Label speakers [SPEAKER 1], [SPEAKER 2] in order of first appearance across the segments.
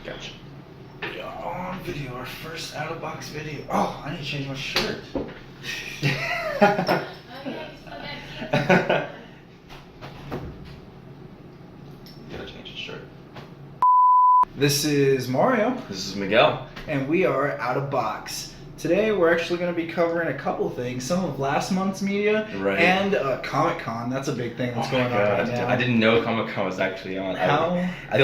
[SPEAKER 1] Gotcha.
[SPEAKER 2] We are on video, our first out-of-box video. Oh, I need to change my shirt.
[SPEAKER 1] Gotta change his shirt.
[SPEAKER 2] This is Mario,
[SPEAKER 1] This is Miguel.
[SPEAKER 2] and we are Out of Box. Today we're actually going to be covering a couple things, some of last month's media,
[SPEAKER 1] Right.
[SPEAKER 2] and Comic-Con. That's a big thing that's going on right now.
[SPEAKER 1] I didn't know Comic-Con was actually on.
[SPEAKER 2] How?
[SPEAKER 1] The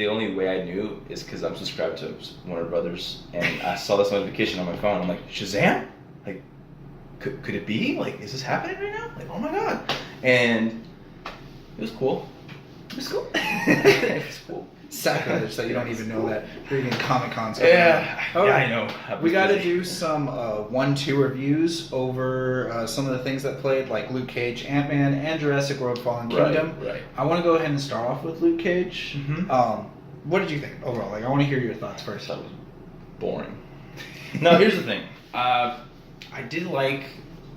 [SPEAKER 1] only way I knew is because I'm subscribed to Warner Brothers, and I saw this notification on my phone. I'm like, Shazam? Like, could it be? Like, is this happening right now? Like, oh my god! And it was cool.
[SPEAKER 2] It was cool.
[SPEAKER 1] It was cool.
[SPEAKER 2] Sacrilege that you don't even know that freaking Comic-Con's coming
[SPEAKER 1] Yeah,
[SPEAKER 2] out.
[SPEAKER 1] yeah, I know.
[SPEAKER 2] We got to do some 1-2 reviews over some of the things that played, like Luke Cage, Ant-Man, and Jurassic World: Fallen Kingdom.
[SPEAKER 1] Right.
[SPEAKER 2] I want to go ahead and start off with Luke Cage.
[SPEAKER 1] Mm-hmm.
[SPEAKER 2] What did you think overall? Like, I want to hear your thoughts first.
[SPEAKER 1] That was boring. No, here's the thing. I did like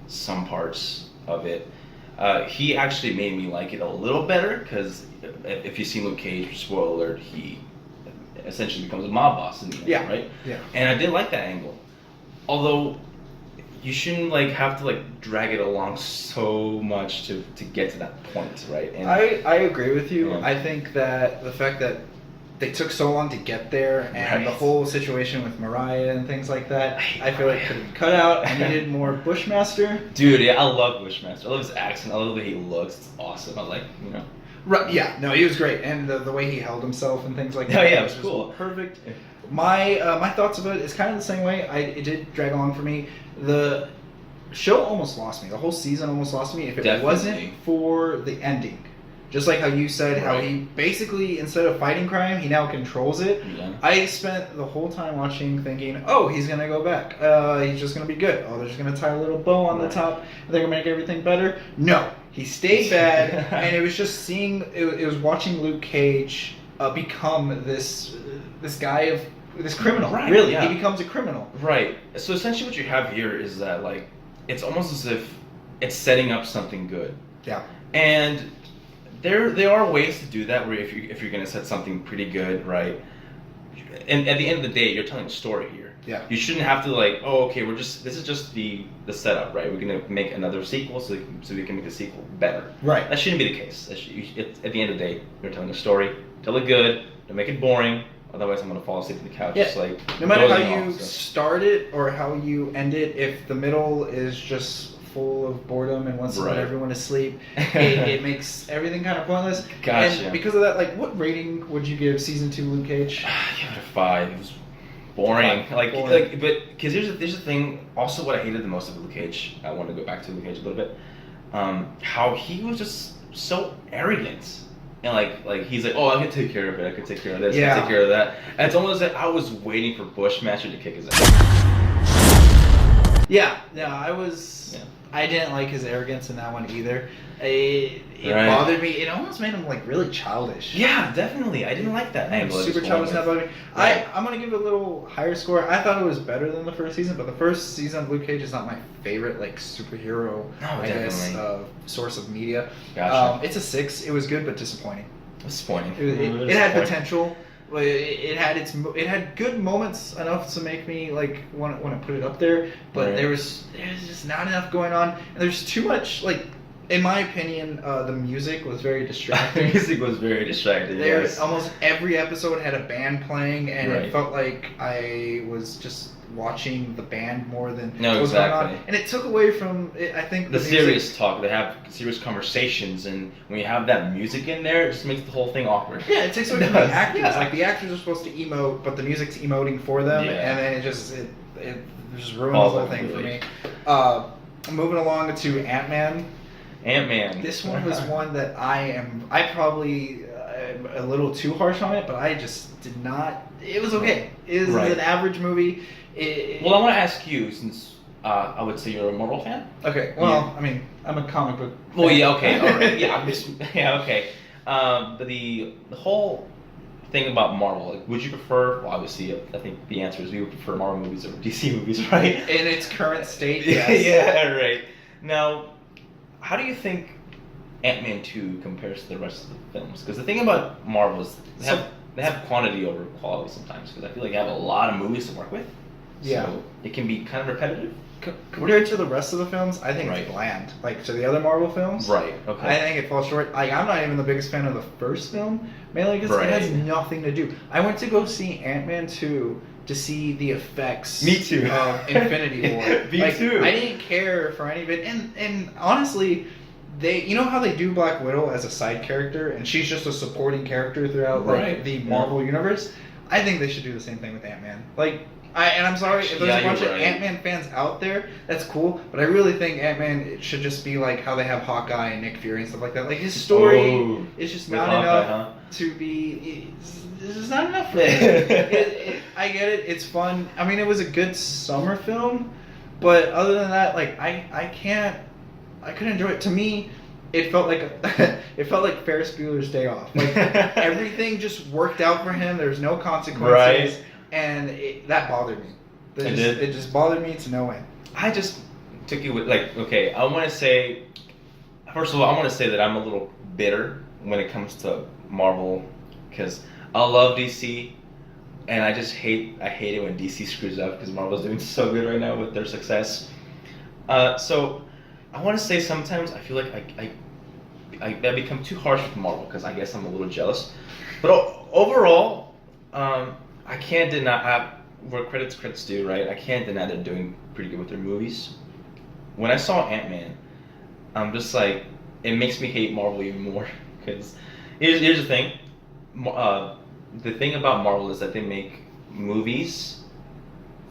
[SPEAKER 1] some parts of it. He actually made me like it a little better because if you see Luke Cage, spoiler alert, he essentially becomes a mob boss in the end, right?
[SPEAKER 2] Yeah.
[SPEAKER 1] And I did like that angle. Although you shouldn't have to drag it along so much to get to that point, right? And
[SPEAKER 2] I agree with you.
[SPEAKER 1] Yeah.
[SPEAKER 2] I think that the fact that they took so long to get there, and the whole situation with Mariah and things like that, I feel like could have been cut out. I needed more Bushmaster.
[SPEAKER 1] Dude, yeah, I love Bushmaster. I love his accent. I love the way he looks. It's awesome. I like,
[SPEAKER 2] Right, yeah, no, he was great, and the way he held himself and things like that.
[SPEAKER 1] Oh, yeah, it was
[SPEAKER 2] just
[SPEAKER 1] cool.
[SPEAKER 2] Perfect. My thoughts of it is kind of the same way. It did drag along for me. The show almost lost me. The whole season almost lost me if it
[SPEAKER 1] Definitely.
[SPEAKER 2] wasn't for the ending. Just like how you said, how
[SPEAKER 1] Right.
[SPEAKER 2] he basically, instead of fighting crime, he now controls it.
[SPEAKER 1] Yeah.
[SPEAKER 2] I spent the whole time watching thinking, oh, he's going to go back. He's just going to be good. Oh, they're just going to tie a little bow on the top. They're going to make everything better. No. He stayed bad, and it was just seeing, it was watching Luke Cage become this guy this criminal.
[SPEAKER 1] Right,
[SPEAKER 2] really,
[SPEAKER 1] yeah.
[SPEAKER 2] he becomes a criminal.
[SPEAKER 1] Right. So essentially what you have here is that, it's almost as if it's setting up something good.
[SPEAKER 2] Yeah.
[SPEAKER 1] And there are ways to do that where if you're going to set something pretty good, right? And at the end of the day, you're telling a story here.
[SPEAKER 2] Yeah.
[SPEAKER 1] You shouldn't have to this is just the setup, right? We're going to make another sequel so we can make the sequel better.
[SPEAKER 2] Right.
[SPEAKER 1] That shouldn't be the case. At the end of the day, you're telling a story. Tell it good. Don't make it boring. Otherwise, I'm going to fall asleep on the couch.
[SPEAKER 2] Yeah.
[SPEAKER 1] Just
[SPEAKER 2] no matter how
[SPEAKER 1] dozing
[SPEAKER 2] you
[SPEAKER 1] off, so.
[SPEAKER 2] start it or how you end it, if the middle is just full of boredom and wants to let
[SPEAKER 1] Right.
[SPEAKER 2] everyone asleep, it makes everything kind of pointless.
[SPEAKER 1] Gotcha.
[SPEAKER 2] And because of that, what rating would you give season 2 Luke Cage?
[SPEAKER 1] Give it a 5. It was boring.
[SPEAKER 2] Boring.
[SPEAKER 1] But because here's the thing. Also, what I hated the most of Luke Cage. I want to go back to Luke Cage a little bit. How he was just so arrogant. And he's like, oh, I can take care of it. I can take care of this. I
[SPEAKER 2] Yeah.
[SPEAKER 1] can take care of that. And it's almost like I was waiting for Bushmaster to kick his ass.
[SPEAKER 2] Yeah, I was.
[SPEAKER 1] Yeah.
[SPEAKER 2] I didn't like his arrogance in that one either. It
[SPEAKER 1] Right.
[SPEAKER 2] bothered me. It almost made him really childish.
[SPEAKER 1] Yeah, definitely. I didn't like that angle.
[SPEAKER 2] Super childish. That bothered me.
[SPEAKER 1] Right.
[SPEAKER 2] I'm gonna give it a little higher score. I thought it was better than the first season, but the first season of Luke Cage is not my favorite superhero. I guess source of media.
[SPEAKER 1] Gotcha.
[SPEAKER 2] It's a 6. It was good but disappointing.
[SPEAKER 1] Disappointing.
[SPEAKER 2] It had potential. It had good moments enough to make me want to put it up there, but
[SPEAKER 1] Right.
[SPEAKER 2] there was just not enough going on. And there's too much in my opinion, the music was very distracting.
[SPEAKER 1] The music was very distracting. Yes.
[SPEAKER 2] Almost every episode had a band playing, and
[SPEAKER 1] Right.
[SPEAKER 2] it felt like I was just watching the band more than
[SPEAKER 1] No,
[SPEAKER 2] what was going on.
[SPEAKER 1] exactly.
[SPEAKER 2] And it took away from it, I think
[SPEAKER 1] The
[SPEAKER 2] music-
[SPEAKER 1] serious talk, they have serious conversations, and when you have that music in there, it just makes the whole thing awkward.
[SPEAKER 2] Yeah, it takes away from the actors.
[SPEAKER 1] Yeah.
[SPEAKER 2] The actors are supposed to emote, but the music's emoting for them,
[SPEAKER 1] Yeah.
[SPEAKER 2] and then it just ruined the whole thing for me. Moving along to Ant-Man.
[SPEAKER 1] Ant-Man.
[SPEAKER 2] This one was one that I probably am a little too harsh on it, but I just did not. It was okay. It was
[SPEAKER 1] Right.
[SPEAKER 2] an average movie.
[SPEAKER 1] Well, I want to ask you, since I would say you're a Marvel fan.
[SPEAKER 2] Okay. Well, I mean, I'm a comic book.
[SPEAKER 1] Well,
[SPEAKER 2] fan.
[SPEAKER 1] yeah, okay, all right, yeah, okay. But the whole thing about Marvel, would you prefer? Well, obviously, I think the answer is we would prefer Marvel movies over DC movies, right?
[SPEAKER 2] In its current state, yes.
[SPEAKER 1] Yeah, right. Now, how do you think Ant-Man 2 compares to the rest of the films? Because the thing about Marvel is they they have quantity over quality sometimes because I feel like I have a lot of movies to work with.
[SPEAKER 2] Yeah.
[SPEAKER 1] So it can be kind of repetitive.
[SPEAKER 2] Compared to the rest of the films, I think
[SPEAKER 1] Right.
[SPEAKER 2] it's bland. Like to the other Marvel films,
[SPEAKER 1] Right. Okay.
[SPEAKER 2] I think it falls short. Like I'm not even the biggest fan of the first film, mainly because it has
[SPEAKER 1] Right.
[SPEAKER 2] nothing to do. I went to go see Ant-Man 2 to see the effects
[SPEAKER 1] Me too.
[SPEAKER 2] of Infinity War.
[SPEAKER 1] Me
[SPEAKER 2] Like,
[SPEAKER 1] too.
[SPEAKER 2] I didn't care for any of it, and honestly, you know how they do Black Widow as a side character, and she's just a supporting character throughout like
[SPEAKER 1] Right.
[SPEAKER 2] the Marvel universe. I think they should do the same thing with Ant-Man. Like. I'm sorry if there's
[SPEAKER 1] Yeah,
[SPEAKER 2] a bunch
[SPEAKER 1] you're
[SPEAKER 2] of
[SPEAKER 1] right.
[SPEAKER 2] Ant-Man fans out there, that's cool, but I really think Ant-Man should just be like how they have Hawkeye and Nick Fury and stuff like that. Like his story
[SPEAKER 1] Oh,
[SPEAKER 2] is just
[SPEAKER 1] with
[SPEAKER 2] not
[SPEAKER 1] Hawkeye,
[SPEAKER 2] enough to be. It's just not enough for me. I get it. It's fun. I mean, it was a good summer film, but other than that, like I couldn't enjoy it. To me, it felt like it felt like Ferris Bueller's Day Off. Like everything just worked out for him. There's no consequences.
[SPEAKER 1] Right.
[SPEAKER 2] And that bothered me. It just bothered me to no end.
[SPEAKER 1] I just took it with like, okay, I want to say, first of all, I want to say that I'm a little bitter when it comes to Marvel because I love DC and I hate it when DC screws up because Marvel's doing so good right now with their success. So I want to say sometimes I feel like I become too harsh with Marvel because I guess I'm a little jealous. But overall, I can't deny where credit's due, right? I can't deny they're doing pretty good with their movies. When I saw Ant-Man, I'm just like, it makes me hate Marvel even more. Because here's the thing. The thing about Marvel is that they make movies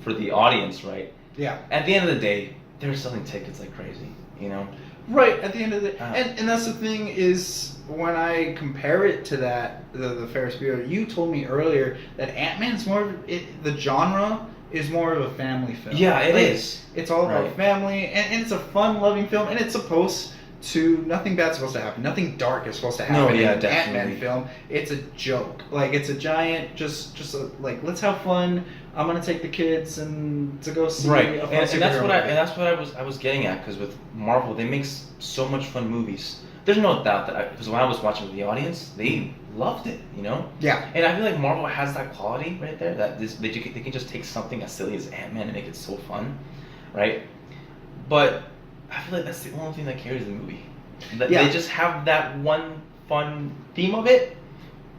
[SPEAKER 1] for the audience, right?
[SPEAKER 2] Yeah.
[SPEAKER 1] At the end of the day, they're selling tickets like crazy, you know?
[SPEAKER 2] Right, at the end of the and that's the thing is when I compare it to that the Ferris Bueller, you told me earlier that Ant-Man's the genre is more of a family film.
[SPEAKER 1] Yeah, it is.
[SPEAKER 2] It's all about
[SPEAKER 1] Right.
[SPEAKER 2] family and it's a fun loving film and it's supposed to nothing bad's supposed to happen. Nothing dark is supposed to happen
[SPEAKER 1] No, yeah,
[SPEAKER 2] in an
[SPEAKER 1] definitely.
[SPEAKER 2] Ant-Man film. It's a joke. Like it's a giant like let's have fun. I'm gonna take the kids and to go see
[SPEAKER 1] Right,
[SPEAKER 2] a fun
[SPEAKER 1] and that's
[SPEAKER 2] superhero
[SPEAKER 1] what
[SPEAKER 2] movie.
[SPEAKER 1] I was getting at because with Marvel they make so much fun movies. There's no doubt that because when I was watching with the audience, they loved it, you know.
[SPEAKER 2] Yeah.
[SPEAKER 1] And I feel like Marvel has that quality right there that they can just take something as silly as Ant-Man and make it so fun, right? But I feel like that's the only thing that carries the movie. That
[SPEAKER 2] Yeah.
[SPEAKER 1] They just have that one fun theme of it,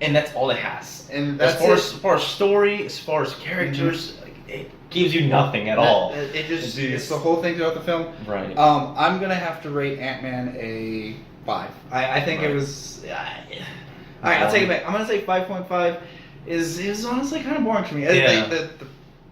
[SPEAKER 1] and that's all it has.
[SPEAKER 2] And that's
[SPEAKER 1] as far as story, as far as characters, like, it gives you nothing at all.
[SPEAKER 2] It's the whole thing throughout the film.
[SPEAKER 1] Right.
[SPEAKER 2] I'm gonna have to rate Ant-Man a 5. I think
[SPEAKER 1] Right.
[SPEAKER 2] it was. All right, I'll take it back. I'm gonna say 5.5. Is honestly kind of boring to me. I
[SPEAKER 1] Yeah.
[SPEAKER 2] think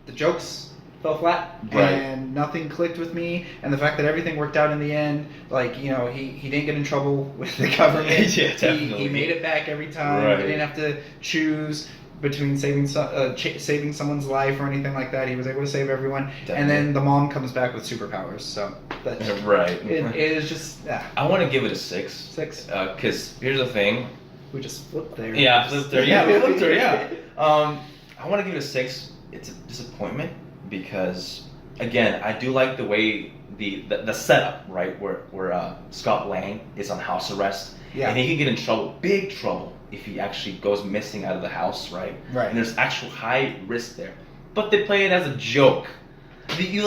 [SPEAKER 2] the jokes fell flat
[SPEAKER 1] Right.
[SPEAKER 2] and nothing clicked with me, and the fact that everything worked out in the end, like he didn't get in trouble with the government.
[SPEAKER 1] Yeah,
[SPEAKER 2] he
[SPEAKER 1] definitely.
[SPEAKER 2] made it back every time.
[SPEAKER 1] Right.
[SPEAKER 2] He didn't have to choose between saving someone's life or anything like that. He was able to save everyone, and then the mom comes back with superpowers. So that's
[SPEAKER 1] Right.
[SPEAKER 2] It is just
[SPEAKER 1] I want to give it a 6.
[SPEAKER 2] 6.
[SPEAKER 1] Because here's the thing.
[SPEAKER 2] We just flipped there.
[SPEAKER 1] Yeah, flipped her. Yeah, we flipped her. Yeah. I want to give it a 6. It's a disappointment because, again, I do like the way the setup, right, where Scott Lang is on house arrest,
[SPEAKER 2] Yeah.
[SPEAKER 1] and he can get in trouble, big trouble, if he actually goes missing out of the house, right?
[SPEAKER 2] Right.
[SPEAKER 1] And there's actual high risk there, but they play it as a joke. You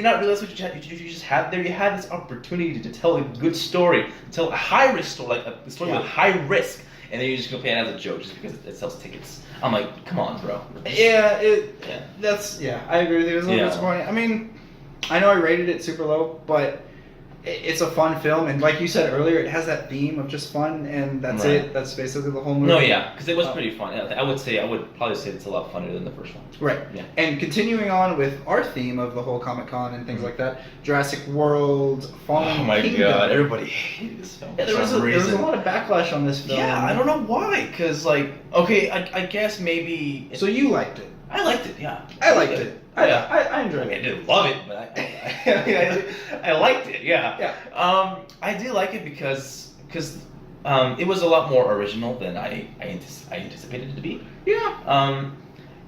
[SPEAKER 1] not realize what you just had there. You had this opportunity to tell a good story, to tell a high risk story, like a story with high risk, and then you're just gonna play it as a joke just because it sells tickets. I'm like, come on, bro.
[SPEAKER 2] Yeah,
[SPEAKER 1] Yeah.
[SPEAKER 2] I agree with you. It was a little
[SPEAKER 1] Yeah.
[SPEAKER 2] disappointing. I mean, I know I rated it super low, but it's a fun film, and like you said earlier, it has that theme of just fun, and that's
[SPEAKER 1] Right.
[SPEAKER 2] it. That's basically the whole movie.
[SPEAKER 1] No, yeah, because it was pretty fun. I would probably say it's a lot funnier than the first one.
[SPEAKER 2] Right.
[SPEAKER 1] Yeah.
[SPEAKER 2] And continuing on with our theme of the whole Comic-Con and things like that, Jurassic World, Fallen
[SPEAKER 1] Oh my
[SPEAKER 2] Kingdom.
[SPEAKER 1] god, everybody hated this film.
[SPEAKER 2] Yeah, there was a lot of backlash on this film.
[SPEAKER 1] Yeah, I don't know why. Because, like, okay, I guess maybe.
[SPEAKER 2] So you liked it.
[SPEAKER 1] I liked it, yeah.
[SPEAKER 2] I liked it.
[SPEAKER 1] Yeah.
[SPEAKER 2] I
[SPEAKER 1] I
[SPEAKER 2] enjoyed
[SPEAKER 1] mean, I
[SPEAKER 2] it.
[SPEAKER 1] didn't love it, but I liked it, yeah.
[SPEAKER 2] Yeah.
[SPEAKER 1] I do like it because it was a lot more original than I anticipated it to be.
[SPEAKER 2] Yeah.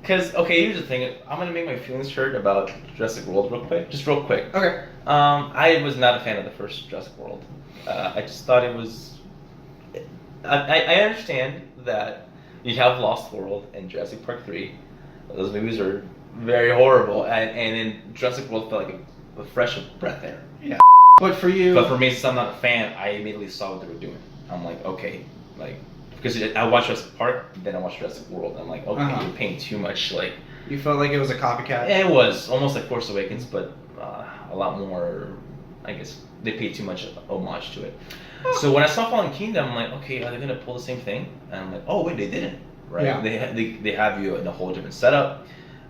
[SPEAKER 1] Because, okay, here's the thing. I'm going to make my feelings hurt about Jurassic World real quick. Just real quick.
[SPEAKER 2] Okay.
[SPEAKER 1] I was not a fan of the first Jurassic World. I just thought it was... I understand that You have Lost World and Jurassic Park 3. Those movies are very horrible, and then Jurassic World felt like a fresh breath air.
[SPEAKER 2] Yeah. But for you...
[SPEAKER 1] But for me, since I'm not a fan, I immediately saw what they were doing. I'm like, okay, like, because I watched Jurassic Park, then I watched Jurassic World. I'm like, okay, you're paying too much, like...
[SPEAKER 2] You felt like it was a copycat?
[SPEAKER 1] It was, almost like Force Awakens, but a lot more, I guess, they paid too much homage to it. So when I saw Fallen Kingdom, I'm like, okay, are they going to pull the same thing? And I'm like, oh, wait, they didn't, right?
[SPEAKER 2] Yeah.
[SPEAKER 1] They have you in a whole different setup.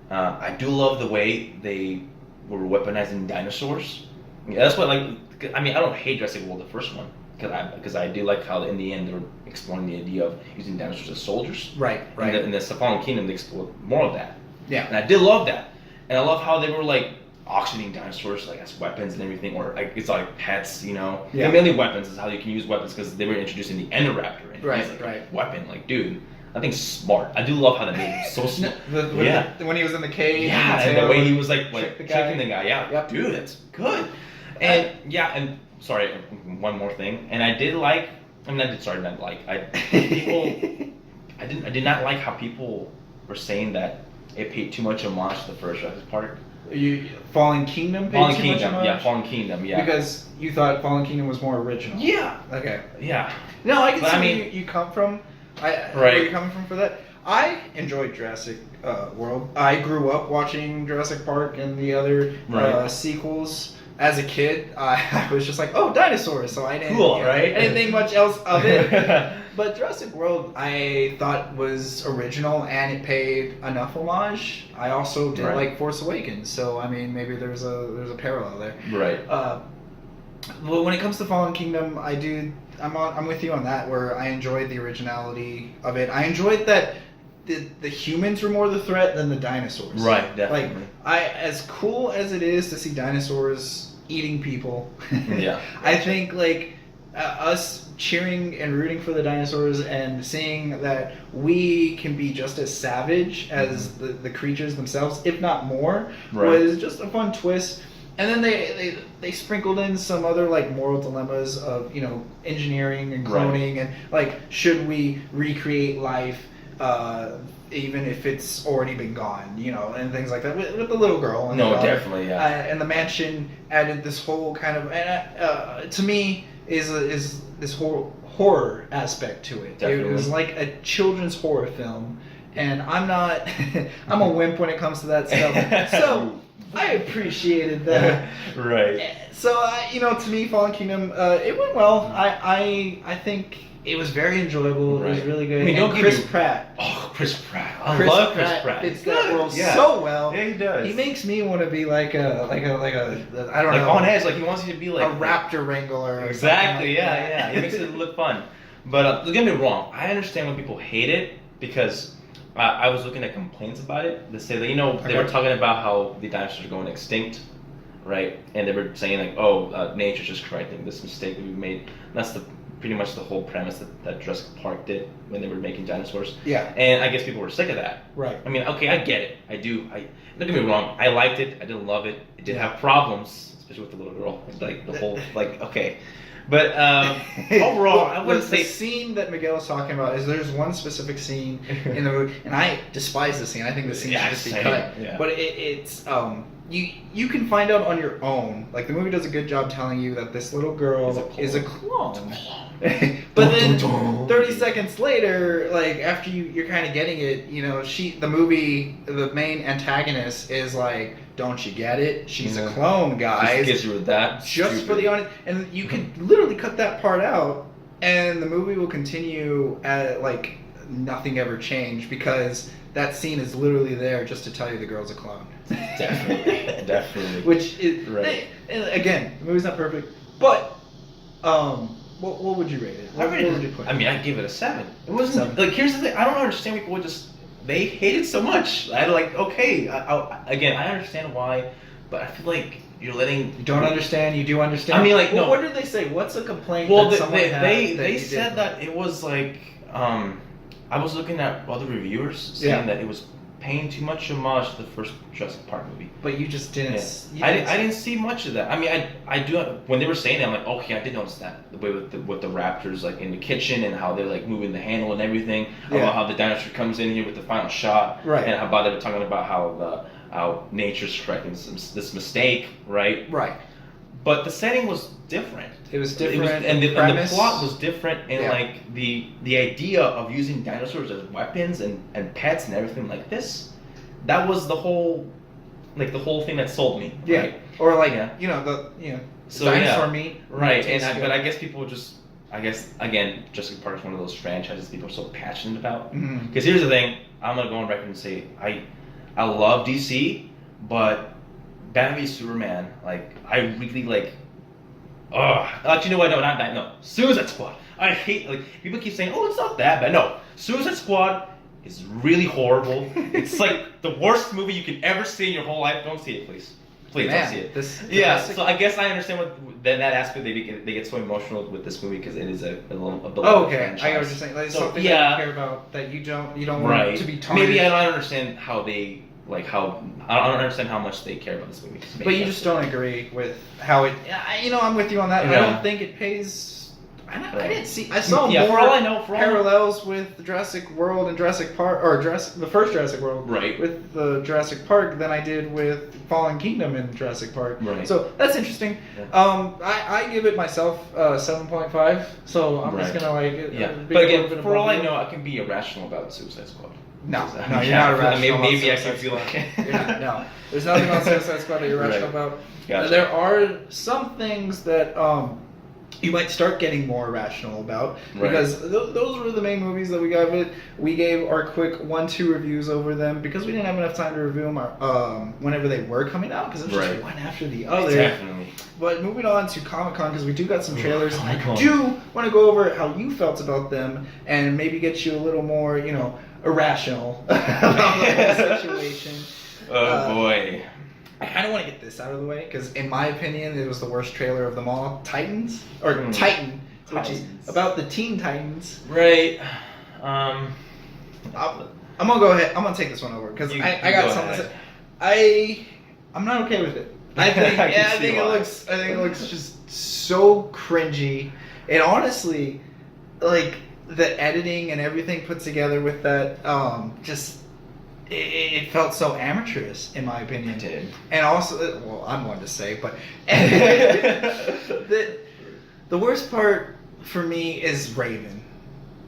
[SPEAKER 1] I do love the way they were weaponizing dinosaurs. Yeah, that's what, like, I mean, I don't hate Jurassic World, the first one, because I do like how in the end they were exploring the idea of using dinosaurs as soldiers.
[SPEAKER 2] Right.
[SPEAKER 1] In the Fallen Kingdom, they explored more of that.
[SPEAKER 2] Yeah.
[SPEAKER 1] And I did love that. And I love how they were, like, auctioning dinosaurs, like, as weapons and everything, or, like, it's like pets, you know?
[SPEAKER 2] Yeah.
[SPEAKER 1] And mainly weapons is how you can use weapons, because they were introducing the Endoraptor. And
[SPEAKER 2] Right,
[SPEAKER 1] he's like,
[SPEAKER 2] right.
[SPEAKER 1] Weapon, like, dude, I think smart. I do love how they made him so smart.
[SPEAKER 2] When he was in the cave.
[SPEAKER 1] Yeah, and the way he was, like
[SPEAKER 2] the
[SPEAKER 1] tricking the guy. Yeah,
[SPEAKER 2] yep.
[SPEAKER 1] Dude, that's good. And, and, sorry, one more thing. And I did like, I did not like how people were saying that it paid too much homage to the first Jurassic Park.
[SPEAKER 2] Fallen Kingdom?
[SPEAKER 1] Fallen Kingdom, yeah.
[SPEAKER 2] Because you thought Fallen Kingdom was more original.
[SPEAKER 1] Yeah.
[SPEAKER 2] Okay.
[SPEAKER 1] Yeah.
[SPEAKER 2] No, I can see where you come from. Where you're coming from for that. I enjoyed Jurassic World. I grew up watching Jurassic Park and the other sequels. As a kid, I was just like, oh, dinosaurs, so I didn't anything much else of it. But Jurassic World, I thought was original and it paid enough homage. I also did like Force Awakens, so I mean, maybe there's a parallel there.
[SPEAKER 1] Right.
[SPEAKER 2] Well, when it comes to Fallen Kingdom, I'm with you on that, where I enjoyed the originality of it. I enjoyed that the humans were more the threat than the dinosaurs.
[SPEAKER 1] Right, definitely.
[SPEAKER 2] Like, as cool as it is to see dinosaurs eating people, I think, like, us cheering and rooting for the dinosaurs and seeing that we can be just as savage as the creatures themselves, if not more, was just a fun twist. And then they sprinkled in some other, like, moral dilemmas of, you know, engineering and cloning and, like, should we recreate life even if it's already been gone, you know, and things like that with the little girl. And
[SPEAKER 1] definitely,
[SPEAKER 2] and the mansion added this whole kind of, to me, is this whole horror aspect to it.
[SPEAKER 1] Definitely.
[SPEAKER 2] It was like a children's horror film, and I'm not, I'm a wimp when it comes to that stuff. So I appreciated that.
[SPEAKER 1] Right.
[SPEAKER 2] So, you know, to me, Fallen Kingdom, it went well. I think it was very enjoyable. It was really good.
[SPEAKER 1] I mean,
[SPEAKER 2] and Chris Pratt.
[SPEAKER 1] Oh, Chris Pratt. I love Chris Pratt.
[SPEAKER 2] Fits that role so well.
[SPEAKER 1] Yeah, he does.
[SPEAKER 2] He makes me want to be like a I don't know.
[SPEAKER 1] On edge, like he wants you to be like
[SPEAKER 2] a raptor wrangler.
[SPEAKER 1] Exactly. Yeah. He makes it look fun. But don't get me wrong. I understand when people hate it because I was looking at complaints about it. They say that, you know, they were talking about how the dinosaurs are going extinct, right? And they were saying like, oh, nature's just correcting this mistake that we made. And that's pretty much the whole premise that Jurassic Park did when they were making dinosaurs. Yeah. And I guess people were sick of that.
[SPEAKER 2] Right.
[SPEAKER 1] I mean, okay, I get it. I do. Don't get me wrong. I liked it. I didn't love it. It did have problems, especially with the little girl. Like the whole, like, okay. But overall, I wouldn't say...
[SPEAKER 2] The scene that Miguel is talking about is there's one specific scene in the movie, and I despise the scene. I think the scene should just be cut. Yeah. But it's... You can find out on your own. Like, the movie does a good job telling you that this little girl is a clone. But then 30 seconds later, like, after you're kind of getting it, you know, the main antagonist is like, don't you get it? She's a clone, guys.
[SPEAKER 1] Just gets you with that.
[SPEAKER 2] Just for the audience. And you can literally cut that part out, and the movie will continue at, like, nothing ever changed, because that scene is literally there just to tell you the girl's a clone. Definitely. Which is, again, the movie's not perfect, but what would you rate it? What would you put it?
[SPEAKER 1] I mean, I'd give it a 7. It wasn't like, here's the thing. I don't understand people they hate it so much. I like, okay, again, I understand why, but I feel like you're letting...
[SPEAKER 2] You don't understand, you do understand.
[SPEAKER 1] I mean, like, no.
[SPEAKER 2] What did they say? What's a complaint
[SPEAKER 1] that
[SPEAKER 2] someone had?
[SPEAKER 1] They said that it was like, I was looking at other reviewers saying that it was paying too much homage to the first Jurassic Park movie.
[SPEAKER 2] But you just didn't.
[SPEAKER 1] Yeah. I didn't see much of that. I mean, I do when they were saying that, I'm like, okay, I did notice that the way with the raptors like in the kitchen and how they're like moving the handle and everything. About how the dinosaur comes in here with the final shot,
[SPEAKER 2] right?
[SPEAKER 1] And how they were talking about how nature's correcting this mistake, right?
[SPEAKER 2] Right.
[SPEAKER 1] But the setting was different.
[SPEAKER 2] It was different,
[SPEAKER 1] and the plot was different, and like the idea of using dinosaurs as weapons and pets and everything like this, that was the whole thing that sold me.
[SPEAKER 2] Yeah.
[SPEAKER 1] Right?
[SPEAKER 2] Or like
[SPEAKER 1] so
[SPEAKER 2] dinosaur meat.
[SPEAKER 1] Right. But I guess people just again, Jurassic Park is one of those franchises people are so passionate about. Because here's the thing, I'm gonna go on record and say I love DC, but Batman v Superman, like I really like. Actually, no, not that. No, Suicide Squad. I hate people keep saying, "Oh, it's not that bad." No, Suicide Squad is really horrible. It's like the worst movie you can ever see in your whole life. Don't see it, please. Please don't see it. So I guess I understand what that aspect they get so emotional with this movie because it is a beloved franchise.
[SPEAKER 2] I get what you're saying. Like,
[SPEAKER 1] so,
[SPEAKER 2] something that you care about that you don't want to be tarnished.
[SPEAKER 1] Maybe I don't understand how they. I don't understand how much they care about this movie.
[SPEAKER 2] But you just don't agree with how it. I'm with you on that. Yeah. I don't think it pays. I didn't see. I saw more
[SPEAKER 1] for all I know,
[SPEAKER 2] parallels with Jurassic World and Jurassic Park, or the first Jurassic World,
[SPEAKER 1] right?
[SPEAKER 2] With the Jurassic Park than I did with Fallen Kingdom in Jurassic Park.
[SPEAKER 1] Right.
[SPEAKER 2] So that's interesting. Yeah. I give it myself 7.5. So I'm just gonna
[SPEAKER 1] But again, for all I know, I can be irrational about Suicide Squad.
[SPEAKER 2] No, you're not irrational.
[SPEAKER 1] Maybe I can feel like
[SPEAKER 2] you're not. No, there's nothing on Suicide Squad that you're irrational about.
[SPEAKER 1] Gotcha.
[SPEAKER 2] There are some things that you might start getting more rational about because those were the main movies that we got. We gave our quick 1-2 reviews over them because we didn't have enough time to review them whenever they were coming out because it was just one after the other.
[SPEAKER 1] Definitely.
[SPEAKER 2] But moving on to Comic-Con because we do got some trailers. I do want to go over how you felt about them and maybe get you a little more, irrational about the whole situation.
[SPEAKER 1] Oh boy.
[SPEAKER 2] I kind of want to get this out of the way because, in my opinion, it was the worst trailer of them all. Titan, which is about the Teen Titans.
[SPEAKER 1] Right.
[SPEAKER 2] I'm gonna go ahead. I'm gonna take this one over because I got something to say. I'm not okay with it. I think it looks just so cringy. And honestly, like the editing and everything put together with that, it felt so amateurish, in my opinion.
[SPEAKER 1] It did.
[SPEAKER 2] And also, well, I'm one to say, but the worst part for me is Raven.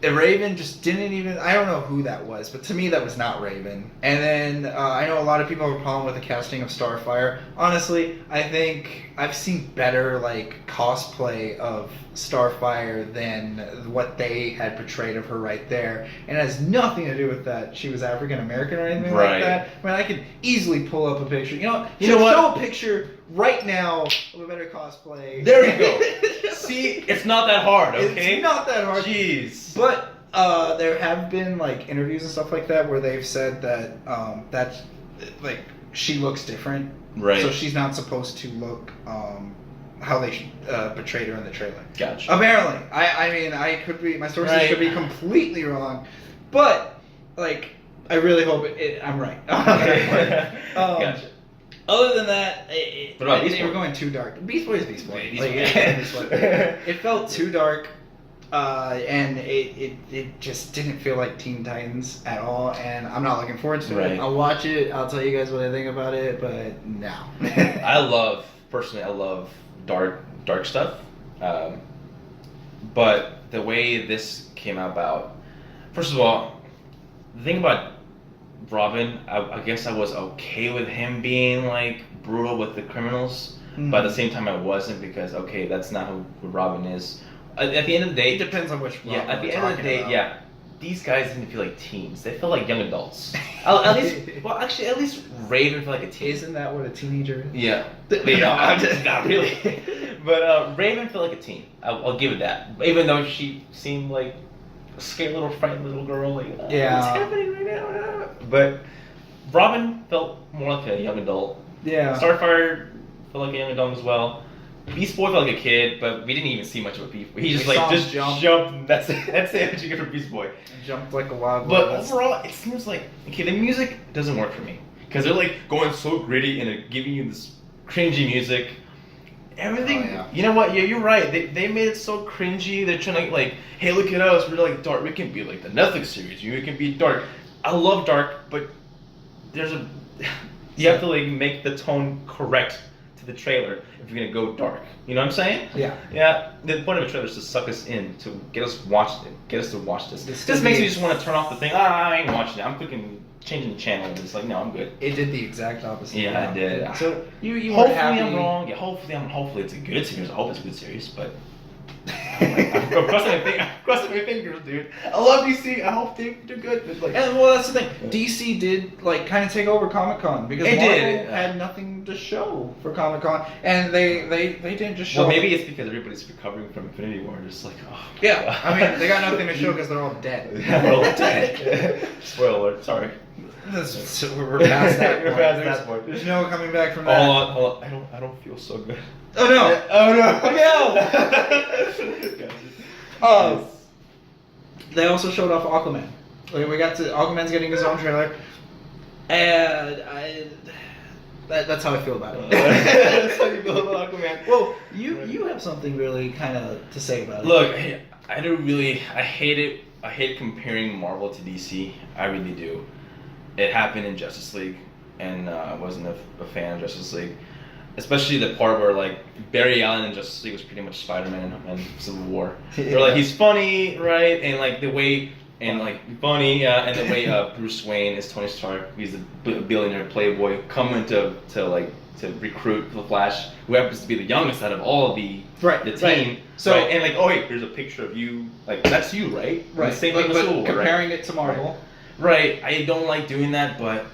[SPEAKER 2] Raven just didn't even. I don't know who that was, but to me that was not Raven. And then I know a lot of people have a problem with the casting of Starfire. Honestly, I think I've seen better cosplay of Starfire than what they had portrayed of her right there. And it has nothing to do with that she was African American or anything like that. I mean, I could easily pull up a picture. You know what? Show a picture right now of a better cosplay.
[SPEAKER 1] There you go. See, it's not that hard, okay?
[SPEAKER 2] It's not that hard.
[SPEAKER 1] Jeez.
[SPEAKER 2] But there have been interviews and stuff like that where they've said that she looks different.
[SPEAKER 1] Right.
[SPEAKER 2] So she's not supposed to look how they portrayed her in the trailer.
[SPEAKER 1] Gotcha.
[SPEAKER 2] Apparently. I mean, I could be, my sources could be completely wrong. But, I really hope I'm right.
[SPEAKER 1] Gotcha.
[SPEAKER 2] Other than that,
[SPEAKER 1] what about Beast Boy?
[SPEAKER 2] They were going too dark. Beast Boy is Beast Boy.
[SPEAKER 1] Beast Boy.
[SPEAKER 2] It felt too dark, and it just didn't feel like Teen Titans at all, and I'm not looking forward to it. I'll watch it, I'll tell you guys what I think about it, but no.
[SPEAKER 1] I love dark stuff, but the way this came about, first of all, the thing about Robin, I guess I was okay with him being brutal with the criminals, but at the same time I wasn't because that's not who Robin is. At the end of the day,
[SPEAKER 2] it depends on which Robin
[SPEAKER 1] at the end of the day, these guys didn't feel like teens. They felt like young adults. At least Raven felt like a teen.
[SPEAKER 2] Isn't that what a teenager is?
[SPEAKER 1] Yeah. I'm just not really. But Raven felt like a teen. I'll give it that. Even though she seemed like a scared little frightened little girl, what's happening right now? But Robin felt more like a young adult.
[SPEAKER 2] Yeah.
[SPEAKER 1] Starfire felt like a young adult as well. Beast Boy felt like a kid, but we didn't even see much of a Beast Boy. He just
[SPEAKER 2] We saw him
[SPEAKER 1] just
[SPEAKER 2] jump.
[SPEAKER 1] jumped. And that's it. That's it. What you get from Beast Boy.
[SPEAKER 2] Jumped like a wild
[SPEAKER 1] But
[SPEAKER 2] boar.
[SPEAKER 1] overall, it seems like okay. The music doesn't work for me because they're like going so gritty and giving you this cringy music. Everything.
[SPEAKER 2] Oh, yeah.
[SPEAKER 1] You know what? Yeah, you're right. They made it so cringy. They're trying to like, hey, look at us. We're like dark. We can be like the Netflix series. We can be dark. I love dark, but there's a you have to like make the tone correct to the trailer if you're gonna go dark. You know what I'm saying?
[SPEAKER 2] Yeah.
[SPEAKER 1] Yeah. The point of a trailer is to suck us in, to get us to watch this.
[SPEAKER 2] This
[SPEAKER 1] This makes me just want to turn off the thing. I ain't watching it. I'm clicking, changing the channel, and it's like, no, I'm good.
[SPEAKER 2] It did the exact opposite.
[SPEAKER 1] Yeah, it did.
[SPEAKER 2] So you were
[SPEAKER 1] Hopefully
[SPEAKER 2] happy.
[SPEAKER 1] I'm wrong. Yeah, hopefully it's a good series. I hope it's a good series, but I'm crossing my fingers, dude. I love DC. I hope they're good. But like,
[SPEAKER 2] And well, that's the thing. DC did like kind of take over Comic-Con because
[SPEAKER 1] It
[SPEAKER 2] Marvel
[SPEAKER 1] did.
[SPEAKER 2] had nothing to show for Comic-Con, and they didn't just show.
[SPEAKER 1] well, maybe it's because everybody's recovering from Infinity War. Just like, oh.
[SPEAKER 2] Yeah, I mean they got nothing to show because they're all dead.
[SPEAKER 1] We're all dead. Spoiler alert. Sorry.
[SPEAKER 2] So we're past that.
[SPEAKER 1] We're
[SPEAKER 2] point.
[SPEAKER 1] past
[SPEAKER 2] There's-
[SPEAKER 1] that point.
[SPEAKER 2] There's no coming back from that.
[SPEAKER 1] Hold on. I don't feel so good.
[SPEAKER 2] Oh no!
[SPEAKER 1] Oh no!
[SPEAKER 2] They also showed off Aquaman. Like, we got to Aquaman's getting his own trailer, and that's how I feel about it.
[SPEAKER 1] That's how you feel about Aquaman.
[SPEAKER 2] Well, you have something really kind of to say about it.
[SPEAKER 1] Look, I hate it. I hate comparing Marvel to DC. I really do. It happened in Justice League, and I wasn't a fan of Justice League. Especially the part where like Barry Allen in Justice League was pretty much Spider-Man and Civil War. They're like, he's funny, right? And like the way and like funny, and the way Bruce Wayne is Tony Stark. He's a billionaire playboy coming to recruit the Flash, who happens to be the youngest out of all of the team.
[SPEAKER 2] Right. So
[SPEAKER 1] right? And like, oh wait, here's a picture of you. Like that's you, right?
[SPEAKER 2] Right.
[SPEAKER 1] The same thing with Civil War,
[SPEAKER 2] comparing it to Marvel.
[SPEAKER 1] Right. I don't like doing that, but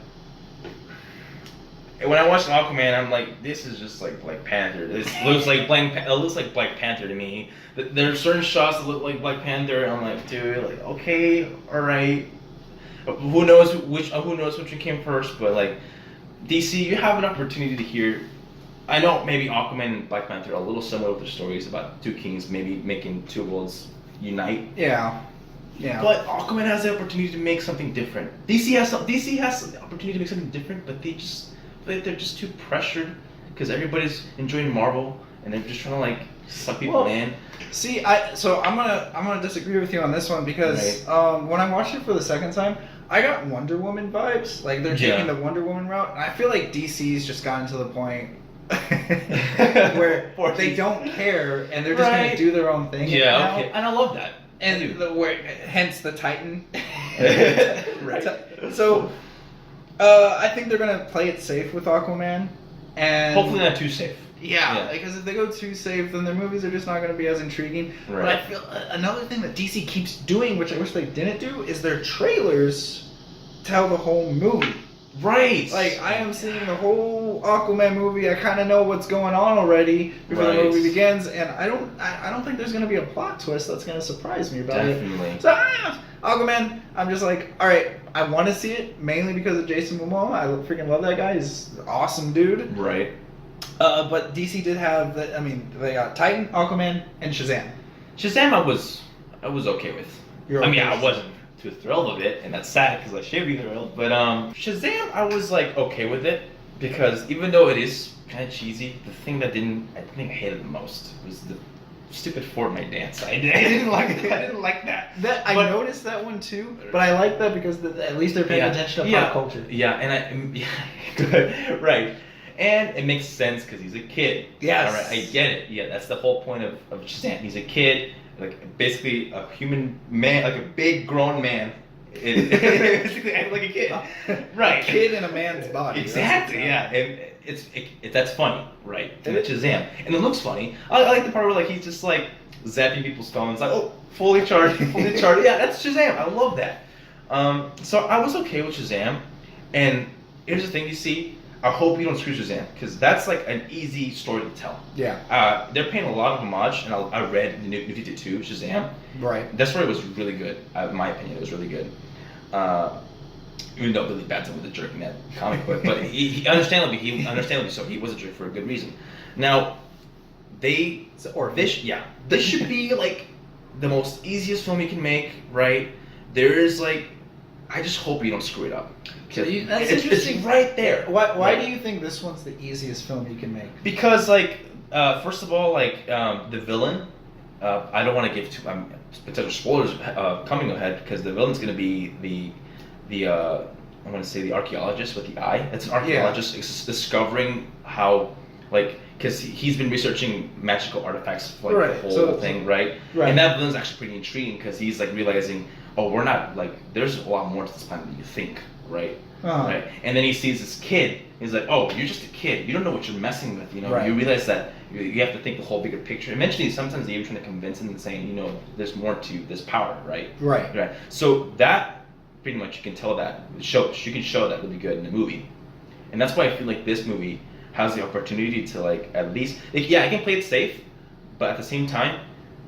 [SPEAKER 1] when I watched Aquaman, I'm like, this is just like Black Panther. It looks like Black Panther to me. There are certain shots that look like Black Panther. And I'm like, dude, like, okay, all right. Who knows which one came first? But like, DC, you have an opportunity to hear. I know maybe Aquaman and Black Panther are a little similar with their stories about two kings maybe making two worlds unite.
[SPEAKER 2] Yeah. Yeah.
[SPEAKER 1] But Aquaman has the opportunity to make something different. DC has the opportunity to make something different, but they're just too pressured because everybody's enjoying Marvel and they're just trying to like suck people in.
[SPEAKER 2] See, I'm gonna disagree with you on this one because when I watched it for the second time, I got Wonder Woman vibes. Like they're taking the Wonder Woman route, and I feel like DC's just gotten to the point where they don't care and they're just gonna do their own thing.
[SPEAKER 1] Yeah, okay. And I love that.
[SPEAKER 2] And hence the Titan.
[SPEAKER 1] Right.
[SPEAKER 2] So, I think they're gonna play it safe with Aquaman, and
[SPEAKER 1] hopefully not too safe.
[SPEAKER 2] Yeah, because if they go too safe, then their movies are just not going to be as intriguing.
[SPEAKER 1] Right.
[SPEAKER 2] But I feel another thing that DC keeps doing, which I wish they didn't do, is their trailers tell the whole movie.
[SPEAKER 1] Right.
[SPEAKER 2] Like, I am seeing the whole Aquaman movie. I kind of know what's going on already before the movie begins, and I don't think there's going to be a plot twist that's going to surprise me about it. So, Aquaman, I'm just like, all right, I want to see it mainly because of Jason Momoa. I freaking love that guy. He's an awesome dude.
[SPEAKER 1] Right.
[SPEAKER 2] But DC did have they got Titan, Aquaman, and Shazam.
[SPEAKER 1] Shazam, I was okay with. I wasn't too thrilled with it, and that's sad because I should be thrilled. But Shazam, I was like okay with it because even though it is kind of cheesy, the thing I think I hated the most was the stupid Fortnite dance. I didn't like it. I didn't like that.
[SPEAKER 2] I noticed that one too, but I like that because at least they're paying attention to pop culture.
[SPEAKER 1] Yeah, and good, right. And it makes sense because he's a kid.
[SPEAKER 2] Yes.
[SPEAKER 1] All right, I get it. Yeah, that's the whole point of Shazam. He's a kid, like basically a human man, like a big grown man. Basically acting like a kid. Right.
[SPEAKER 2] A kid in a man's body.
[SPEAKER 1] Exactly, yeah. And that's funny, right? And it's Shazam. And it looks funny. I like the part where like he's just like zapping people's phones, like, oh, fully charged. Yeah, that's Shazam. I love that. So I was okay with Shazam. And here's the thing you see. I hope you don't screw Shazam, because that's like an easy story to tell.
[SPEAKER 2] Yeah.
[SPEAKER 1] They're paying a lot of homage, and I read the New 52, Shazam.
[SPEAKER 2] Right.
[SPEAKER 1] That story was really good, in my opinion. It was really good. Even though Billy Batson was a jerk in that comic book, but he understandably so. He was a jerk for a good reason. Now, this should be like the most easiest film you can make, right? There is like, I just hope you don't screw it up.
[SPEAKER 2] That's
[SPEAKER 1] interesting. It's right there.
[SPEAKER 2] Why do you think this one's the easiest film you can make?
[SPEAKER 1] Because like, first of all, like the villain, I don't want to give too potential spoilers coming ahead, because the villain's going to be the I'm going to say the archaeologist with the eye. It's an archaeologist discovering how, like, because he's been researching magical artifacts for like, the whole thing, right? And that villain's actually pretty intriguing, because he's like realizing, oh, we're not like, there's a lot more to this planet than you think, right? Right. And then he sees this kid. He's like, oh, you're just a kid. You don't know what you're messing with. You know, you realize that you have to think the whole bigger picture. Eventually, sometimes they're even trying to convince him and saying, you know, there's more to this power, right? Right. So that pretty much you can tell that you can show that really good in the movie, and that's why I feel like this movie has the opportunity to like at least I can play it safe, but at the same time,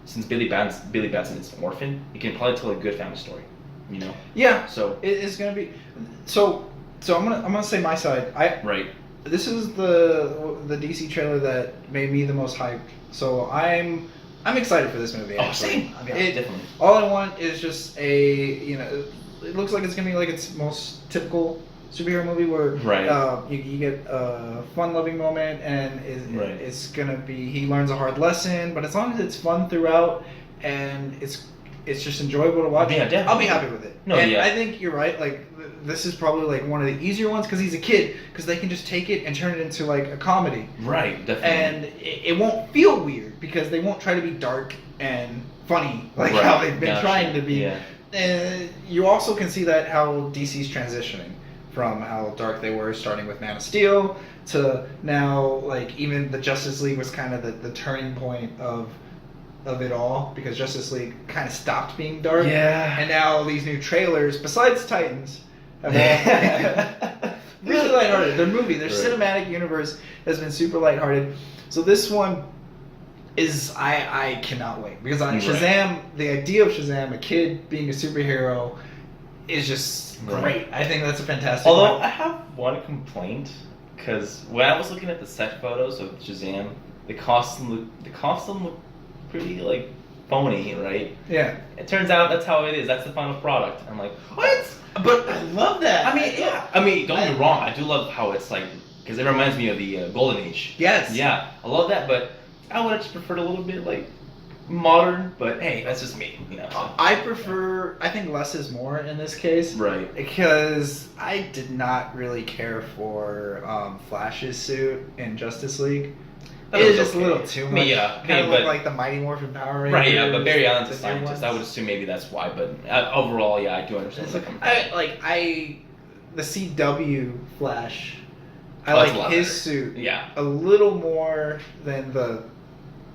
[SPEAKER 1] since Billy Batson is an orphan, you can probably tell a good family story. You know. Yeah. So
[SPEAKER 2] it's gonna be. So I'm gonna say my side. This is the DC trailer that made me the most hyped. So I'm excited for this movie.
[SPEAKER 1] Same. Definitely.
[SPEAKER 2] All I want is just it looks like it's gonna be like its most typical superhero movie where you get a fun-loving moment, and it's gonna be, he learns a hard lesson, but as long as it's fun throughout and it's just enjoyable to watch, I'll be happy with it. I think you're right. Like, this is probably like one of the easier ones because he's a kid, because they can just take it and turn it into like a comedy.
[SPEAKER 1] Right, definitely.
[SPEAKER 2] And it won't feel weird because they won't try to be dark and funny like how they've been trying to be. And you also can see that how DC's transitioning from how dark they were starting with Man of Steel to now, like, even the Justice League was kind of the turning point of it all, because Justice League kind of stopped being dark. And now these new trailers, besides Titans, have all really lighthearted. Their movie, their cinematic universe has been super lighthearted. So this one is, I cannot wait, because on Shazam, the idea of Shazam, a kid being a superhero, is just great. I think that's a fantastic
[SPEAKER 1] Although
[SPEAKER 2] one.
[SPEAKER 1] I have one complaint, because when I was looking at the set photos of Shazam, the costume looked pretty like phony, right?
[SPEAKER 2] Yeah.
[SPEAKER 1] It turns out that's how it is. That's the final product. I'm like, what?
[SPEAKER 2] But I love that.
[SPEAKER 1] I mean, don't get me wrong. I do love how it's like, because it reminds me of the Golden Age.
[SPEAKER 2] Yes.
[SPEAKER 1] Yeah, I love that, but I would have just preferred a little bit like modern. But hey, that's just me. You know. So.
[SPEAKER 2] I think less is more in this case.
[SPEAKER 1] Right.
[SPEAKER 2] Because I did not really care for Flash's suit in Justice League. It was just a little too much. Kind of looked like the Mighty Morphin Power Rangers.
[SPEAKER 1] Right, yeah, but Barry Allen's a scientist. I would assume maybe that's why, but overall, yeah, I do understand.
[SPEAKER 2] The CW Flash, I like his suit a little more than the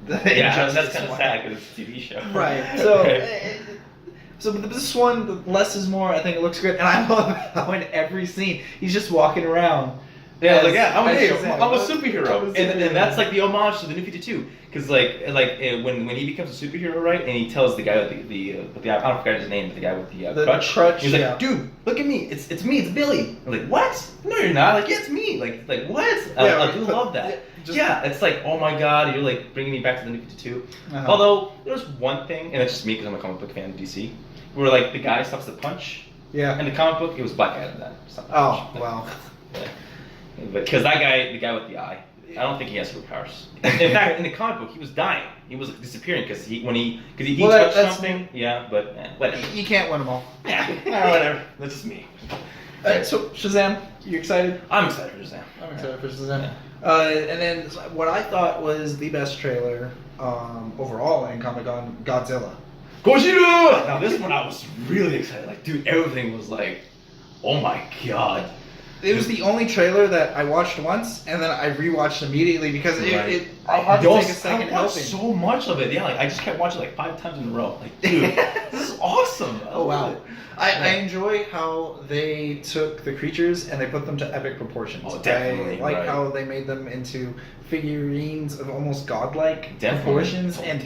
[SPEAKER 1] yeah, that's kind of sad because it's a TV show.
[SPEAKER 2] Right, so this one, less is more. I think it looks good, and I love how in every scene he's just walking around.
[SPEAKER 1] Yeah, I'm a superhero, and that's like the homage to the New 52, because like when he becomes a superhero, right, and he tells the guy with the I don't forget his name, but the guy with the crutch, he's like, dude, look at me, it's me, it's Billy. I'm like, what? No, you're not. Like, yeah, it's me. Like what? I do love that. It's like, oh my god, you're like bringing me back to the New 52. Although there's one thing, and it's just me because I'm a comic book fan of DC, where like the guy stops to punch. Yeah. In the comic book, it was Black Adam that.
[SPEAKER 2] Oh wow.
[SPEAKER 1] Yeah. Because that guy, the guy with the eye, I don't think he has superpowers. In fact, in the comic book, he was dying. He was disappearing because he touched something. Yeah, but whatever.
[SPEAKER 2] You can't win them all.
[SPEAKER 1] Yeah, whatever. That's just me.
[SPEAKER 2] So Shazam, you excited?
[SPEAKER 1] I'm excited for Shazam.
[SPEAKER 2] I'm excited for Shazam. Yeah. And then what I thought was the best trailer overall in Comic-Con, Godzilla.
[SPEAKER 1] Gojira! Now this one I was really excited. Like, dude, everything was like, oh my god.
[SPEAKER 2] It was the only trailer that I watched once, and then I rewatched immediately because I had to take a second helping.
[SPEAKER 1] I watched so much of it. Yeah, like I just kept watching like 5 times in a row. Like, dude, this is awesome.
[SPEAKER 2] Oh wow! I enjoy how they took the creatures and they put them to epic proportions.
[SPEAKER 1] Oh, definitely.
[SPEAKER 2] I like how they made them into figurines of almost godlike proportions, and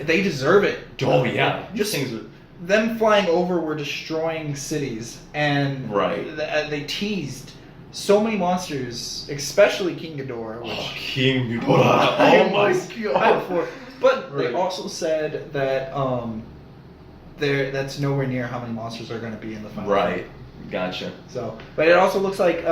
[SPEAKER 2] they deserve it.
[SPEAKER 1] Oh yeah,
[SPEAKER 2] just things. Them flying over were destroying cities, and they teased so many monsters, especially King Ghidorah. Which
[SPEAKER 1] King Ghidorah! Oh my god!
[SPEAKER 2] But they also said that that's nowhere near how many monsters are going to be in the final.
[SPEAKER 1] Right. Gotcha.
[SPEAKER 2] So, but it also looks like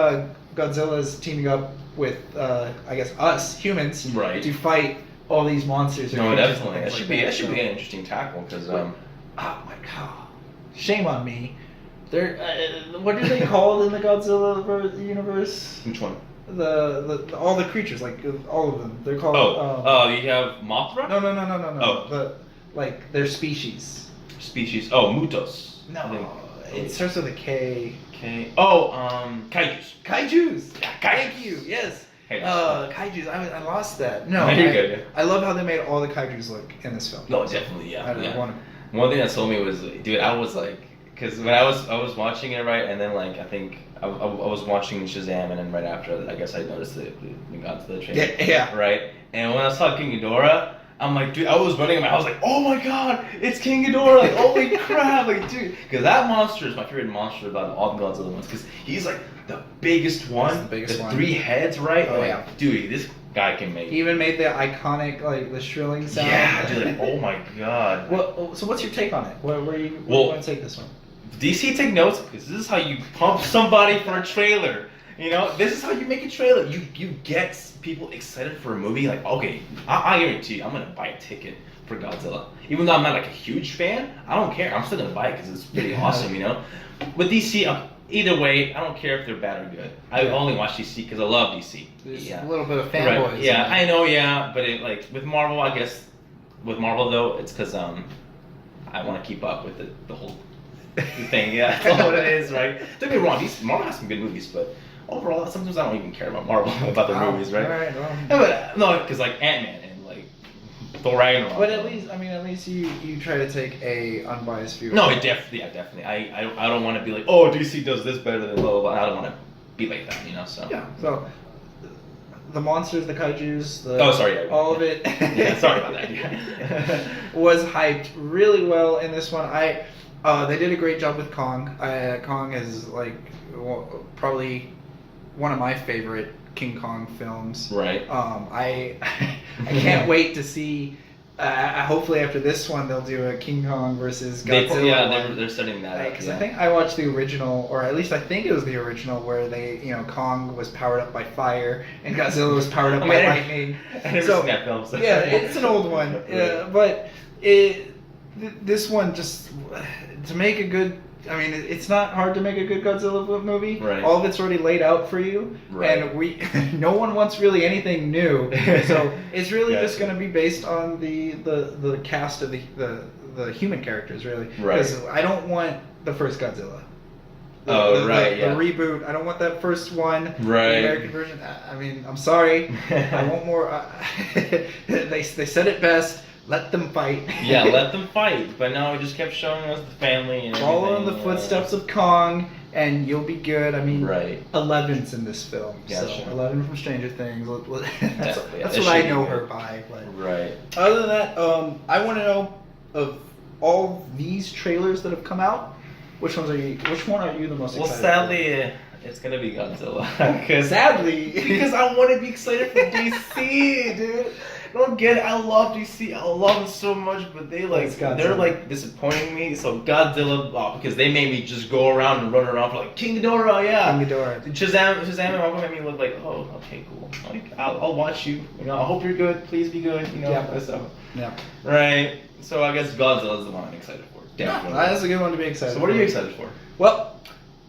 [SPEAKER 2] Godzilla's teaming up with, I guess, us humans,
[SPEAKER 1] right,
[SPEAKER 2] to fight all these monsters.
[SPEAKER 1] No, definitely. That should be an interesting tackle because.
[SPEAKER 2] Oh my god! Shame on me. They're what are they called in the Godzilla universe?
[SPEAKER 1] Which one?
[SPEAKER 2] The all the creatures, like all of them. They're called.
[SPEAKER 1] You have Mothra.
[SPEAKER 2] No. Their species.
[SPEAKER 1] Species. Oh, Mutos.
[SPEAKER 2] No. It starts with a K.
[SPEAKER 1] Kaijus.
[SPEAKER 2] Kaijus.
[SPEAKER 1] Yeah,
[SPEAKER 2] Thank you. Yes.
[SPEAKER 1] Hey,
[SPEAKER 2] Kaijus. I lost that. No.
[SPEAKER 1] You're good.
[SPEAKER 2] I love how they made all the kaijus look in this film.
[SPEAKER 1] No, definitely. Yeah.
[SPEAKER 2] One
[SPEAKER 1] thing that told me was, dude, I was like, because when I was watching it, right, and then like I think I was watching Shazam, and then right after, I guess I noticed that we got to the trailer.
[SPEAKER 2] Yeah.
[SPEAKER 1] Right. And when I saw King Ghidorah, I'm like, dude, I was running in my house like, oh my god, it's King Ghidorah! Like, holy crap! Like, dude, because that monster is my favorite monster about all the Godzilla ones. Because he's like the biggest one, the 3 heads, right?
[SPEAKER 2] Oh
[SPEAKER 1] like,
[SPEAKER 2] yeah,
[SPEAKER 1] dude, this guy can make.
[SPEAKER 2] He even made the iconic the shrilling sound.
[SPEAKER 1] Yeah, dude. Like, oh my god.
[SPEAKER 2] Well, so what's your take on it? Where you want to take this one?
[SPEAKER 1] DC, take notes, because this is how you pump somebody for a trailer. You know, this is how you make a trailer. You get people excited for a movie. Like, okay, I guarantee you, I'm gonna buy a ticket for Godzilla. Even though I'm not like a huge fan, I don't care. I'm still gonna buy it because it's pretty awesome. You know, with DC, either way, I don't care if they're bad or good. I only watch DC because I love DC.
[SPEAKER 2] There's a little bit of fanboys.
[SPEAKER 1] Right. Yeah, I know. Yeah, but it, like with Marvel, I guess with Marvel though, it's because I want to keep up with the whole thing. Yeah, that's all it is, right? Don't get me wrong. Marvel has some good movies, but overall, sometimes I don't even care about Marvel, about the movies, right?
[SPEAKER 2] Right.
[SPEAKER 1] But no, because like Ant-Man and like Thor Ragnarok.
[SPEAKER 2] But at least you try to take a unbiased view.
[SPEAKER 1] No, definitely. I don't want to be like, oh, DC does this better than blah blah blah. I don't want to be like that, you know. So
[SPEAKER 2] yeah. So the monsters, the kaijus, all of it.
[SPEAKER 1] Yeah, sorry about that. Yeah.
[SPEAKER 2] Was hyped really well in this one. They did a great job with Kong. Kong is like probably one of my favorite King Kong films.
[SPEAKER 1] Right.
[SPEAKER 2] I can't wait to see. Hopefully after this one they'll do a King Kong versus Godzilla.
[SPEAKER 1] They're setting that up.
[SPEAKER 2] Because I think I watched the original, or at least I think it was the original, where Kong was powered up by fire and Godzilla was powered up by lightning.
[SPEAKER 1] I never seen that film. So.
[SPEAKER 2] Yeah, it's an old one.
[SPEAKER 1] Right.
[SPEAKER 2] But this one just to make a good. I mean, it's not hard to make a good Godzilla movie.
[SPEAKER 1] Right.
[SPEAKER 2] All of it's already laid out for you,
[SPEAKER 1] right.
[SPEAKER 2] And no one wants really anything new. So it's really just going to be based on the cast of the human characters, really.
[SPEAKER 1] Right.
[SPEAKER 2] Because I don't want the first Godzilla. The reboot. I don't want that first one.
[SPEAKER 1] Right.
[SPEAKER 2] The American version. I mean, I'm sorry. I want more. They said it best. Let them fight.
[SPEAKER 1] Yeah, let them fight. But no, it just kept showing us the family and
[SPEAKER 2] follow in the footsteps of Kong, and you'll be good. I mean,
[SPEAKER 1] right.
[SPEAKER 2] 11's in this film.
[SPEAKER 1] Gotcha.
[SPEAKER 2] So 11 from Stranger Things. That's
[SPEAKER 1] what
[SPEAKER 2] I know her by. But
[SPEAKER 1] right.
[SPEAKER 2] Other than that, I want to know of all these trailers that have come out, which one are you the most excited?
[SPEAKER 1] Well, sadly, it's gonna be Godzilla.
[SPEAKER 2] Sadly,
[SPEAKER 1] because I want to be excited for DC, dude. Don't get it. I love DC. I love them so much, but they're like disappointing me. So Godzilla, because they made me just go around and run around for like King Ghidorah, yeah.
[SPEAKER 2] King Ghidorah.
[SPEAKER 1] Shazam and Marvel made me look like, oh, okay, cool. Like, I'll watch you. You know, I hope you're good. Please be good. You know,
[SPEAKER 2] yeah.
[SPEAKER 1] Right. So I guess Godzilla is the one I'm excited for. Definitely.
[SPEAKER 2] Yeah, that's a good one to be excited for.
[SPEAKER 1] So what are you excited for?
[SPEAKER 2] Well,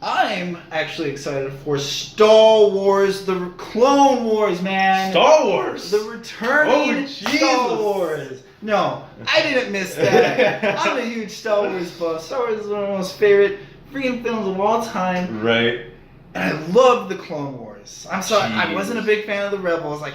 [SPEAKER 2] I'm actually excited for Star Wars, the Clone Wars, man.
[SPEAKER 1] Star Wars?
[SPEAKER 2] The returning Star Wars. No, I didn't miss that. I'm a huge Star Wars buff. Star Wars is one of my most favorite freaking films of all time.
[SPEAKER 1] Right.
[SPEAKER 2] And I love the Clone Wars. I'm sorry, I wasn't a big fan of the Rebels. I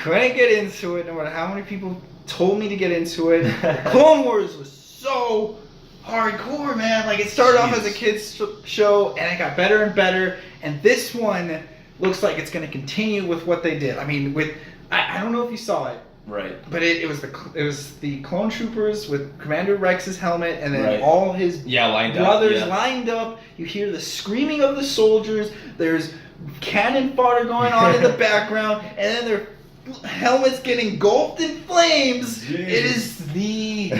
[SPEAKER 2] couldn't get into it, no matter how many people told me to get into it. Clone Wars was so hardcore, man. Like, it started off as a kids show and it got better and better, and this one looks like it's going to continue with what they did. I mean, I don't know if you saw it,
[SPEAKER 1] Right.
[SPEAKER 2] But it was the clone troopers with Commander Rex's helmet, and then
[SPEAKER 1] Right.
[SPEAKER 2] all his
[SPEAKER 1] Lined
[SPEAKER 2] brothers
[SPEAKER 1] up.
[SPEAKER 2] lined up. You hear the screaming of the soldiers. There's cannon fodder going on in the background, and then their helmets get engulfed in flames.
[SPEAKER 1] Jeez.
[SPEAKER 2] It is the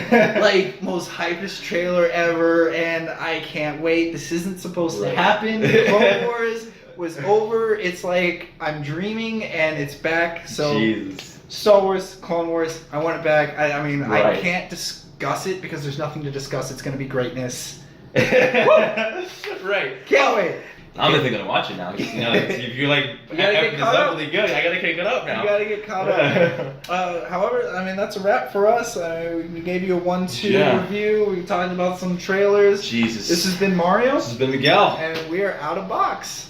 [SPEAKER 2] most hypest trailer ever, and I can't wait. This isn't supposed to happen. Clone Wars was over. It's like I'm dreaming, and it's back. So
[SPEAKER 1] Jesus.
[SPEAKER 2] Star Wars, Clone Wars, I want it back. I mean, I
[SPEAKER 1] Right.
[SPEAKER 2] can't discuss it because there's nothing to discuss. It's going to be greatness.
[SPEAKER 1] Right.
[SPEAKER 2] Can't wait.
[SPEAKER 1] I'm definitely gonna watch it now. You know, if you're like,
[SPEAKER 2] You gotta get
[SPEAKER 1] this
[SPEAKER 2] caught
[SPEAKER 1] up
[SPEAKER 2] up.
[SPEAKER 1] really good, I gotta kick it up now.
[SPEAKER 2] You gotta get caught up. However, I mean, that's a wrap for us. We gave you a 1-2 review. We talked about some trailers.
[SPEAKER 1] Jesus.
[SPEAKER 2] This has been Mario.
[SPEAKER 1] This has been Miguel.
[SPEAKER 2] And we are out of box.